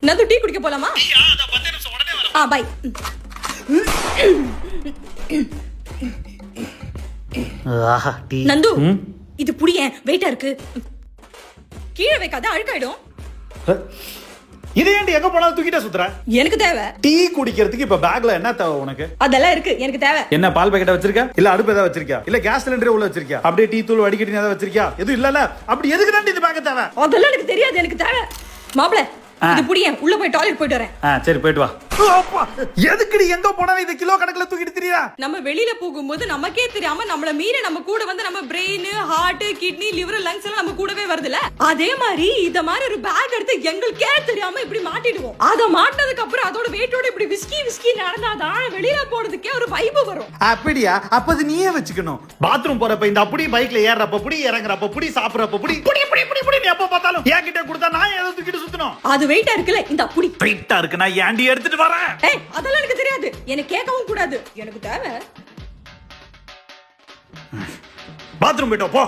Nandu tea குடிக்க போலாமா? By. Nandu இது புடியேன், வெயிட்டா இருக்கு. கீழே வைக்காத, அழுக்காயிடும். இது ஏன்டி எங்க போனாலும் தூக்கிட்டே சுத்துற? எனக்கு தேவை. டீ குடிக்கிறதுக்கு இப்ப பேக்ல என்ன தேவை உனக்கு? அதெல்லாம் இருக்கு, எனக்கு தேவை. என்ன பால் பாக்கெட் வச்சிருக்க? இல்ல அடுப்பு ஏதாவது வச்சிருக்கியா? இல்ல கேஸ் சிலிண்டர் உள்ள வச்சிருக்கியா? அப்படியே டீ தூள் வடிகட்டி ஏதாவது வச்சிருக்கியா? எதுவும் இல்லல. அப்படி எதுக்கு தான் இந்த பேக் தேவை? அதெல்லாம் எனக்கு தெரியாது, எனக்கு தேவை. மாப்ள இது புடியேன், உள்ள போய் டாய்லெட் போயிட்டு வரேன். சரி போயிட்டு வா. எதுக்குடி எங்க போனாலும் இது கிலோ கணக்குல தூக்கிட்டு திரியா? நம்ம வெளியில போகும்போது நமக்கே தெரியாம நம்மள மீறி நம்ம கூட வந்து நம்ம brain, heart, kidney, liver, lungs எல்லாம் நம்ம கூடவே வருதுல. அதே மாதிரி இந்த மாதிரி ஒரு பேக் எடுத்து எங்களுக்கே தெரியாம இப்படி மாட்டிடுவோம். அத மாட்டினதுக்கு அப்புறம் அதோட வெயிட்டோட இப்படி விஸ்கி நடந்தாதான் வெளியில போறதுக்கே ஒரு வைப் வரும். அப்படியா? அப்ப நீயே வச்சுக்கணும். பாத்ரூம் போறப்ப இந்த அப்படி பைக்ல ஏறறப்ப புடி, இறங்குறப்ப புடி, சாப்பிடுறப்ப புடி புடி புடி புடி புடி நீ எப்ப பார்த்தாலும் என்கிட்ட கொடுத்தா நான் ஏதோ தூக்கிட்டு சுத்தணும். அது வெயிட்டா இருக்குல, இந்த அப்படி வெயிட்டா இருக்கு, நான் ஏன்டி எடுத்துட்டு வரேன்? அதெல்லாம் எனக்கு தெரியாது, எனக்கு கேட்கவும் கூடாது. எனக்கு தேவை. பாத்ரூம் போய்ட்டு போ.